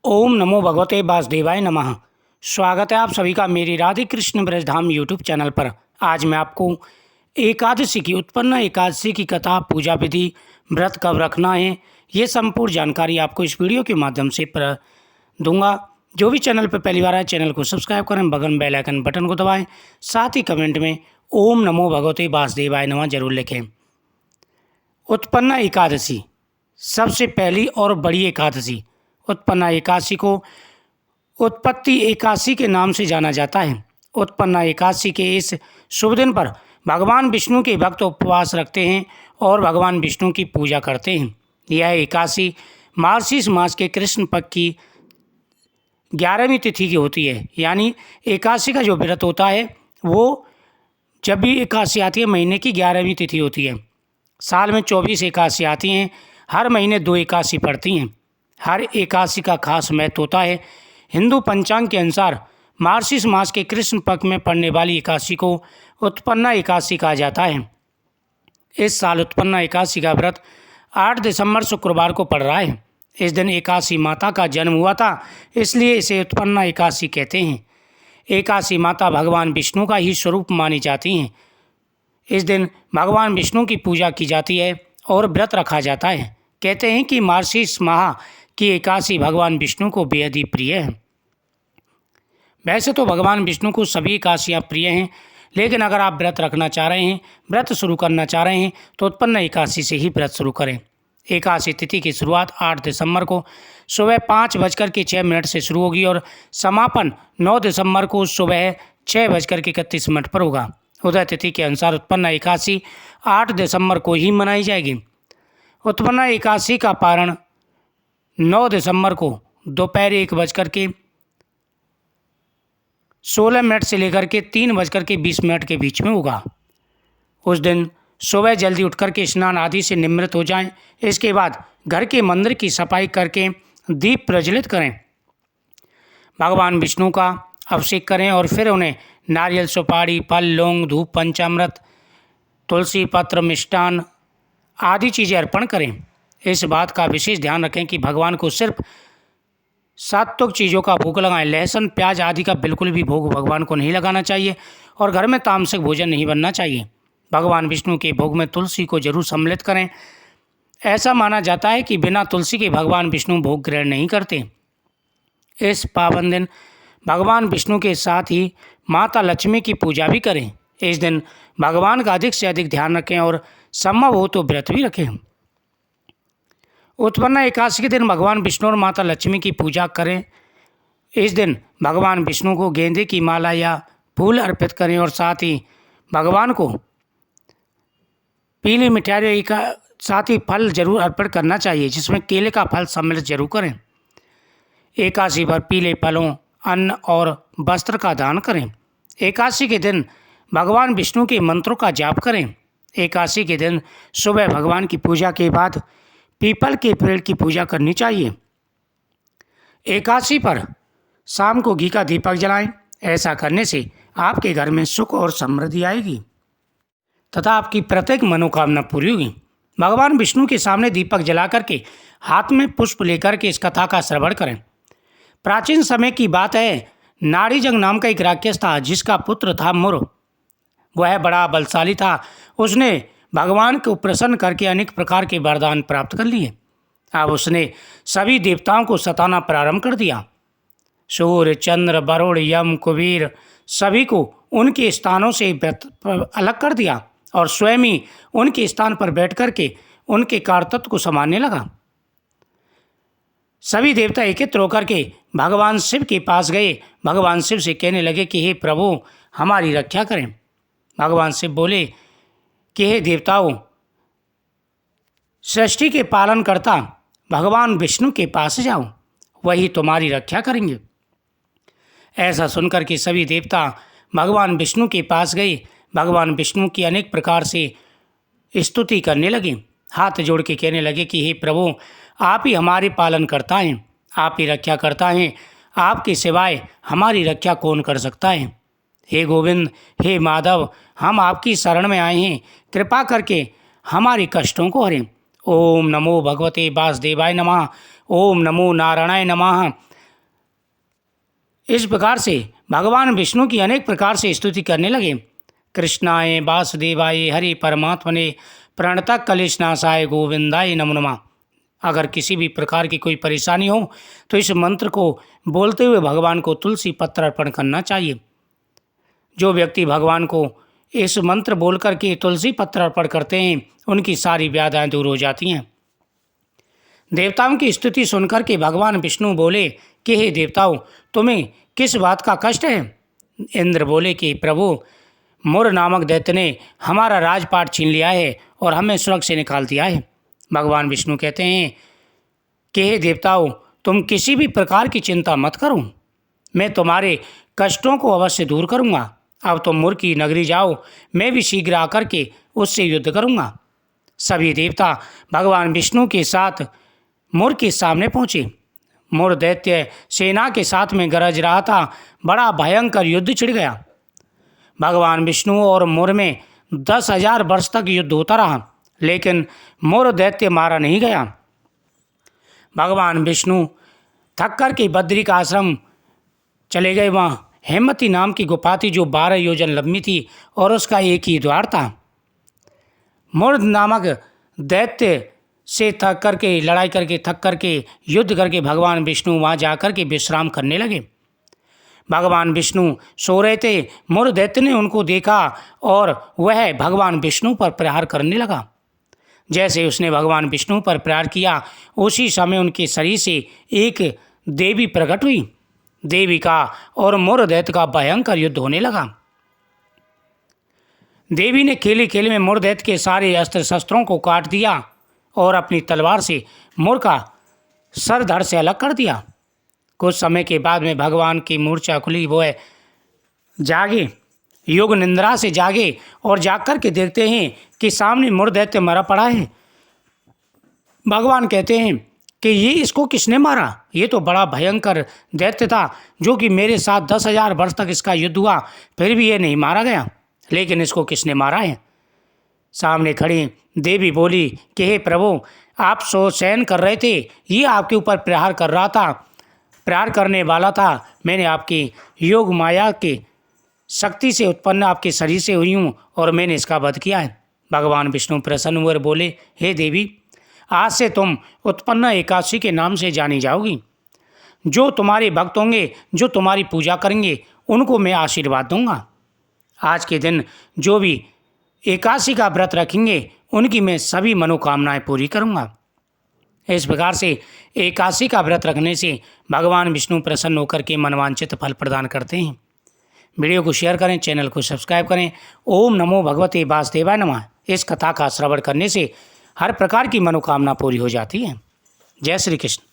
ओम नमो भगवते वासुदेवाय नमः। स्वागत है आप सभी का मेरी राधे कृष्ण ब्रजधाम यूट्यूब चैनल पर। आज मैं आपको एकादशी की उत्पन्न एकादशी की कथा, पूजा विधि, व्रत कब रखना है, ये संपूर्ण जानकारी आपको इस वीडियो के माध्यम से दूंगा। जो भी चैनल पर पहली बार आए चैनल को सब्सक्राइब करें, बगल में बेल आइकन बटन को दबाएं, साथ ही कमेंट में ओम नमो भगवते वासुदेवाय नमः जरूर लिखें। उत्पन्न एकादशी सबसे पहली और बड़ी एकादशी। उत्पन्ना एकादशी को उत्पत्ति एकादशी के नाम से जाना जाता है। उत्पन्ना एकादशी के इस शुभ दिन पर भगवान विष्णु के भक्त उपवास रखते हैं और भगवान विष्णु की पूजा करते हैं। यह एकादशी मार्गशीर्ष मास के कृष्ण पक्ष की 11वीं तिथि की होती है। यानी एकादशी का जो व्रत होता है वो जब भी एकादशी आती है महीने की 11वीं तिथि होती है। साल में 24 एकादशी आती हैं, हर महीने 2 एकादशी पड़ती हैं। हर एकादशी का खास महत्व होता है। हिंदू पंचांग के अनुसार मार्गशीर्ष मास के कृष्ण पक्ष में पड़ने वाली एकादशी को उत्पन्ना एकादशी कहा जाता है। इस साल उत्पन्ना एकादशी का व्रत 8 दिसंबर शुक्रवार को पड़ रहा है। इस दिन एकादशी माता का जन्म हुआ था, इसलिए इसे उत्पन्ना एकादशी कहते हैं। एकादशी माता भगवान विष्णु का ही स्वरूप मानी जाती हैं। इस दिन भगवान विष्णु की पूजा की जाती है और व्रत रखा जाता है। कहते हैं कि मार्गशीर्ष माह की एकादशी भगवान विष्णु को बेहद ही प्रिय है। वैसे तो भगवान विष्णु को सभी एकादशियाँ प्रिय हैं, लेकिन अगर आप व्रत रखना चाह रहे हैं, व्रत शुरू करना चाह रहे हैं तो उत्पन्न एकादशी से ही व्रत शुरू करें। एकादशी तिथि की शुरुआत 8 दिसंबर को सुबह 5:06 से शुरू होगी और समापन 9 दिसंबर को सुबह 6:31 पर होगा। उदय तिथि के अनुसार उत्पन्न एकादशी 8 दिसंबर को ही मनाई जाएगी। उत्पन्न एकादशी का पारण 9 दिसंबर को दोपहर 1:16 से लेकर के 3:20 के बीच में होगा। उस दिन सुबह जल्दी उठकर के स्नान आदि से निवृत्त हो जाएं। इसके बाद घर के मंदिर की सफाई करके दीप प्रज्वलित करें, भगवान विष्णु का अभिषेक करें और फिर उन्हें नारियल, सुपारी, फल, लौंग, धूप, पंचामृत, तुलसी पत्र, मिष्टान आदि चीज़ें अर्पण करें। इस बात का विशेष ध्यान रखें कि भगवान को सिर्फ सात्विक चीज़ों का भोग लगाएं। लहसुन, प्याज आदि का बिल्कुल भी भोग भगवान को नहीं लगाना चाहिए और घर में तामसिक भोजन नहीं बनना चाहिए। भगवान विष्णु के भोग में तुलसी को जरूर सम्मिलित करें। ऐसा माना जाता है कि बिना तुलसी के भगवान विष्णु भोग ग्रहण नहीं करते। इस पावन दिन भगवान विष्णु के साथ ही माता लक्ष्मी की पूजा भी करें। इस दिन भगवान का अधिक से अधिक ध्यान रखें और संभव हो तो व्रत भी रखें। उत्पन्न एकादशी के दिन भगवान विष्णु और माता लक्ष्मी की पूजा करें। इस दिन भगवान विष्णु को गेंदे की माला या फूल अर्पित करें और साथ ही भगवान को पीली मिठाई का साथ ही फल जरूर अर्पित करना चाहिए, जिसमें केले का फल सम्मिलित जरूर करें। एकादशी पर पीले फलों, अन्न और वस्त्र का दान करें। एकादशी के दिन भगवान विष्णु के मंत्रों का जाप करें। एकादशी के दिन सुबह भगवान की पूजा के बाद पीपल के पेड़ की पूजा करनी चाहिए। एकादशी पर शाम को घी का दीपक जलाएं। ऐसा करने से आपके घर में सुख और समृद्धि आएगी तथा आपकी प्रत्येक मनोकामना पूरी होगी। भगवान विष्णु के सामने दीपक जला करके हाथ में पुष्प लेकर के इस कथा का श्रवण करें। प्राचीन समय की बात है, नाड़ीजंग नाम का एक राक्षस था जिसका पुत्र था मुर। वह बड़ा बलशाली था। उसने भगवान को प्रसन्न करके अनेक प्रकार के वरदान प्राप्त कर लिए। अब उसने सभी देवताओं को सताना प्रारंभ कर दिया। सूर्य, चंद्र, वरुण, यम, कुबेर सभी को उनके स्थानों से अलग कर दिया और स्वयं ही उनके स्थान पर बैठ करके उनके कार्यतत्व को संभालने लगा। सभी देवता एकत्र होकर के भगवान शिव के पास गए। भगवान शिव से कहने लगे कि हे प्रभु, हमारी रक्षा करें। भगवान शिव बोले कि हे देवताओं, सृष्टि के पालनकर्ता भगवान विष्णु के पास जाओ, वही तुम्हारी रक्षा करेंगे। ऐसा सुनकर के सभी देवता भगवान विष्णु के पास गए। भगवान विष्णु की अनेक प्रकार से स्तुति करने लगे, हाथ जोड़ के कहने लगे कि हे प्रभु, आप ही हमारे पालन करता हैं, आप ही रक्षा करता हैं, आपके सिवाय हमारी रक्षा कौन कर सकता है। हे गोविंद, हे माधव, हम आपकी शरण में आए हैं, कृपा करके हमारे कष्टों को हरें। ओम नमो भगवते वासुदेवाय नमः। ओम नमो नारायणाय नमः। इस प्रकार से भगवान विष्णु की अनेक प्रकार से स्तुति करने लगे। कृष्णाय वासुदेवाय हरि परमात्मने प्रणतः कलेशनाशाय गोविंदाय नमो नमः। अगर किसी भी प्रकार की कोई परेशानी हो तो इस मंत्र को बोलते हुए भगवान को तुलसी पत्र अर्पण करना चाहिए। जो व्यक्ति भगवान को इस मंत्र बोल करके तुलसी पत्र अर्पण करते हैं उनकी सारी व्याधियां दूर हो जाती हैं। देवताओं की स्तुति सुनकर के भगवान विष्णु बोले कि हे देवताओं, तुम्हें किस बात का कष्ट है? इंद्र बोले कि प्रभु, मुर नामक दैत्य ने हमारा राजपाट छीन लिया है और हमें स्वर्ग से निकाल दिया है। भगवान विष्णु कहते हैं कि हे देवताओं, तुम किसी भी प्रकार की चिंता मत करो, मैं तुम्हारे कष्टों को अवश्य दूर करूँगा। अब तुम मुर की नगरी जाओ, मैं भी शीघ्र आकर के उससे युद्ध करूँगा। सभी देवता भगवान विष्णु के साथ मुर के सामने पहुँचे। मुर दैत्य सेना के साथ में गरज रहा था। बड़ा भयंकर युद्ध छिड़ गया। भगवान विष्णु और मुर में 10,000 वर्ष तक युद्ध होता रहा, लेकिन मुर दैत्य मारा नहीं गया। भगवान विष्णु थक कर के बद्री का आश्रम चले गए। वहाँ हेमवती नाम की गुफा थी जो 12 योजन लंबी थी और उसका एक ही द्वार था। मुर नामक दैत्य से थक करके लड़ाई करके थक करके युद्ध करके भगवान विष्णु वहाँ जा कर के विश्राम करने लगे। भगवान विष्णु सो रहे थे। मुर दैत्य ने उनको देखा और वह भगवान विष्णु पर प्रहार करने लगा। जैसे उसने भगवान विष्णु पर प्रहार किया, उसी समय उनके शरीर से एक देवी प्रकट हुई। देवी का और मुर दैत्य का भयंकर युद्ध होने लगा। देवी ने खेले खेले में मुर दैत्य के सारे अस्त्र शस्त्रों को काट दिया और अपनी तलवार से मुर का सर धड़ से अलग कर दिया। कुछ समय के बाद में भगवान की मूर्छा खुली। वो जागे, योग निंद्रा से जागे और जाग कर के देखते हैं कि सामने मुर दैत्य मरा पड़ा है। भगवान कहते हैं कि ये इसको किसने मारा? ये तो बड़ा भयंकर दैत्य था जो कि मेरे साथ 10,000 वर्ष तक इसका युद्ध हुआ, फिर भी ये नहीं मारा गया, लेकिन इसको किसने मारा है? सामने खड़ी देवी बोली कि हे प्रभु, आप शयन कर रहे थे, ये आपके ऊपर प्रहार कर रहा था, प्रहार करने वाला था। मैंने आपकी योग माया के शक्ति से उत्पन्न आपके शरीर से हुई हूँ और मैंने इसका वध किया है। भगवान विष्णु प्रसन्न हुए और बोले, हे देवी, आज से तुम उत्पन्न एकादशी के नाम से जानी जाओगी। जो तुम्हारे भक्त होंगे, जो तुम्हारी पूजा करेंगे, उनको मैं आशीर्वाद दूंगा। आज के दिन जो भी एकादशी का व्रत रखेंगे उनकी मैं सभी मनोकामनाएं पूरी करूंगा। इस प्रकार से एकादशी का व्रत रखने से भगवान विष्णु प्रसन्न होकर के मनवांछित फल प्रदान करते हैं। वीडियो को शेयर करें, चैनल को सब्सक्राइब करें। ओम नमो भगवते वासुदेवाय नमः। इस कथा का श्रवण करने से हर प्रकार की मनोकामना पूरी हो जाती है। जय श्री कृष्ण।